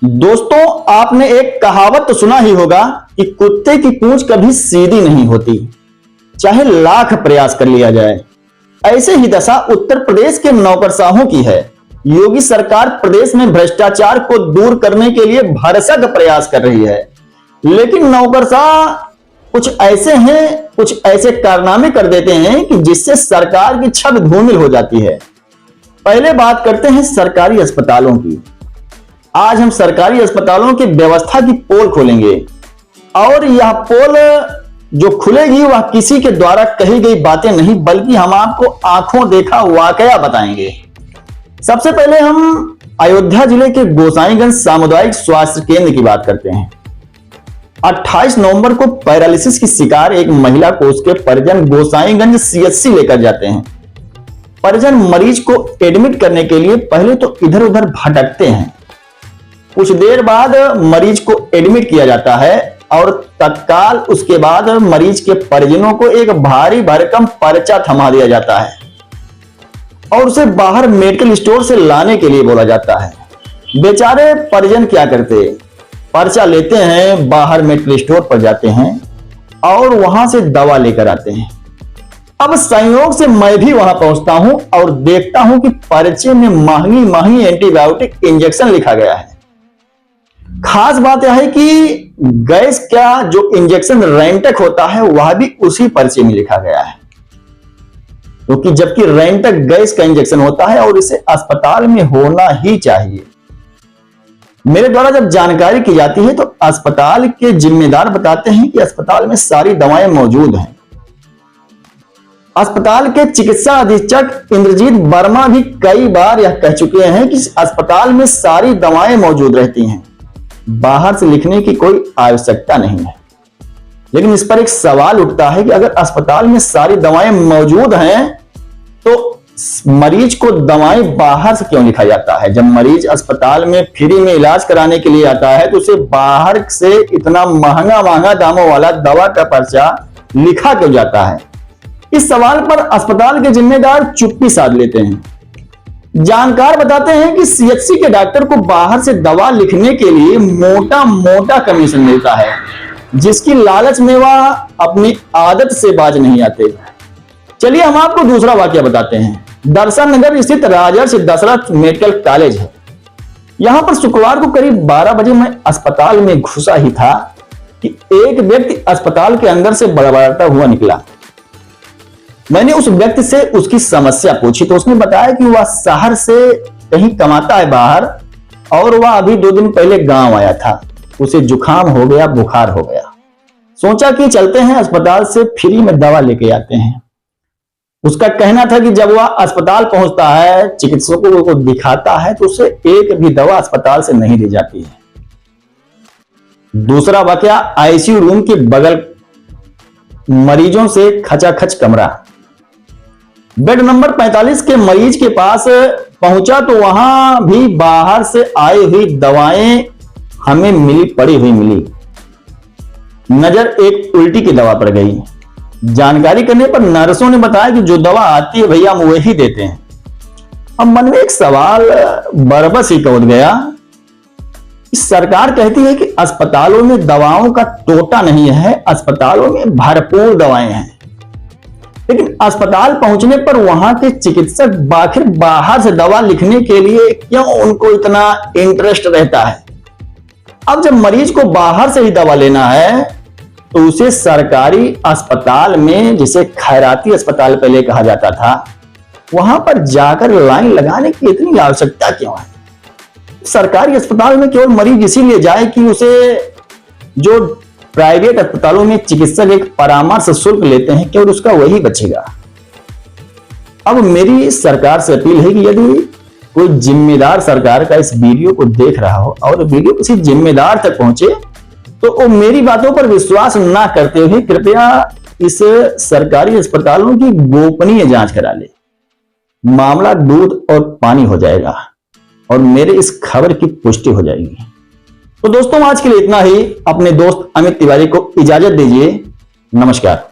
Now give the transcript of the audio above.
दोस्तों, आपने एक कहावत तो सुना ही होगा कि कुत्ते की पूंछ कभी सीधी नहीं होती, चाहे लाख प्रयास कर लिया जाए। ऐसे ही दशा उत्तर प्रदेश के नौकरशाहों की है। योगी सरकार प्रदेश में भ्रष्टाचार को दूर करने के लिए भरसक प्रयास कर रही है, लेकिन नौकरशाह कुछ ऐसे हैं, कुछ ऐसे कारनामे कर देते हैं कि जिससे सरकार की छवि धूमिल हो जाती है। पहले बात करते हैं सरकारी अस्पतालों की। आज हम सरकारी अस्पतालों की व्यवस्था की पोल खोलेंगे और यह पोल जो खुलेगी वह किसी के द्वारा कही गई बातें नहीं, बल्कि हम आपको आंखों देखा वाकया बताएंगे। सबसे पहले हम अयोध्या जिले के गोसाईगंज सामुदायिक स्वास्थ्य केंद्र की बात करते हैं। 28 नवंबर को पैरालिसिस की शिकार एक महिला को उसके परिजन गोसाईगंज सीएचसी लेकर जाते हैं। परिजन मरीज को एडमिट करने के लिए पहले तो इधर उधर भटकते हैं। कुछ देर बाद मरीज को एडमिट किया जाता है और तत्काल उसके बाद मरीज के परिजनों को एक भारी भरकम पर्चा थमा दिया जाता है और उसे बाहर मेडिकल स्टोर से लाने के लिए बोला जाता है। बेचारे परिजन क्या करते, पर्चा लेते हैं, बाहर मेडिकल स्टोर पर जाते हैं और वहां से दवा लेकर आते हैं। अब संयोग से मैं भी वहां पहुंचता हूं और देखता हूं कि पर्चे में महंगी महंगी एंटीबायोटिक इंजेक्शन लिखा गया है। खास बात यह है कि गैस का जो इंजेक्शन रेंटक होता है वह भी उसी पर्चे में लिखा गया है, क्योंकि जबकि रेंटक गैस का इंजेक्शन होता है और इसे अस्पताल में होना ही चाहिए। मेरे द्वारा जब जानकारी की जाती है तो अस्पताल के जिम्मेदार बताते हैं कि अस्पताल में सारी दवाएं मौजूद हैं। अस्पताल के चिकित्सा अधीक्षक इंद्रजीत वर्मा भी कई बार यह कह चुके हैं कि अस्पताल में सारी दवाएं मौजूद रहती हैं, बाहर से लिखने की कोई आवश्यकता नहीं है। लेकिन इस पर एक सवाल उठता है कि अगर अस्पताल में सारी दवाएं मौजूद हैं तो मरीज को दवाएं बाहर से क्यों लिखा जाता है? जब मरीज अस्पताल में फ्री में इलाज कराने के लिए आता है तो उसे बाहर से इतना महंगा महंगा दामों वाला दवा का पर्चा लिखा क्यों जाता है? इस सवाल पर अस्पताल के जिम्मेदार चुप्पी साध लेते हैं। जानकार बताते हैं कि सीएचसी के डॉक्टर को बाहर से दवा लिखने के लिए मोटा मोटा कमीशन मिलता है, जिसकी लालच में वह अपनी आदत से बाज नहीं आते। चलिए हम आपको दूसरा वाकया बताते हैं। दर्शन नगर स्थित राजर्षि दशरथ मेडिकल कॉलेज है। यहां पर शुक्रवार को करीब 12 बजे मैं अस्पताल में घुसा ही था कि एक व्यक्ति अस्पताल के अंदर से बड़बड़ाता हुआ निकला। मैंने उस व्यक्ति से उसकी समस्या पूछी तो उसने बताया कि वह शहर से कहीं कमाता है बाहर और वह अभी 2 दिन पहले गांव आया था। उसे जुकाम हो गया, बुखार हो गया। सोचा कि चलते हैं अस्पताल से फ्री में दवा लेके आते हैं। उसका कहना था कि जब वह अस्पताल पहुंचता है, चिकित्सकों को दिखाता है तो उसे एक भी दवा अस्पताल से नहीं दी जाती है। दूसरा वाकया आईसीयू रूम के बगल, मरीजों से खचाखच कमरा। बेड नंबर 45 के मरीज के पास पहुंचा तो वहां भी बाहर से आई हुई दवाएं हमें पड़ी हुई मिली। नजर एक उल्टी की दवा पर गई। जानकारी करने पर नर्सों ने बताया कि जो दवा आती है भैया हम वही देते हैं। अब मन में एक सवाल बरबस ही कौध गया। सरकार कहती है कि अस्पतालों में दवाओं का टोटा नहीं है, अस्पतालों में भरपूर दवाएं हैं, लेकिन अस्पताल पहुंचने पर वहां के चिकित्सक आखिर बाहर से दवा लिखने के लिए क्यों उनको इतना इंटरेस्ट रहता है? अब जब मरीज को बाहर से ही दवा लेना है तो उसे सरकारी अस्पताल में, जिसे खैराती अस्पताल पहले कहा जाता था, वहां पर जाकर लाइन लगाने की इतनी आवश्यकता क्यों है? सरकारी अस्पताल में केवल मरीज इसीलिए जाए कि उसे जो प्राइवेट अस्पतालों में चिकित्सक एक परामर्श शुल्क लेते हैं केवल उसका वही बचेगा। अब मेरी सरकार से अपील है कि यदि कोई जिम्मेदार सरकार का इस वीडियो को देख रहा हो और वीडियो किसी जिम्मेदार तक पहुंचे तो वो मेरी बातों पर विश्वास ना करते हुए कृपया इस सरकारी अस्पतालों की गोपनीय जांच करा ले। मामला दूध और पानी हो जाएगा और मेरे इस खबर की पुष्टि हो जाएगी। तो दोस्तों आज के लिए इतना ही। अपने दोस्त अमित तिवारी को इजाजत दीजिए। नमस्कार।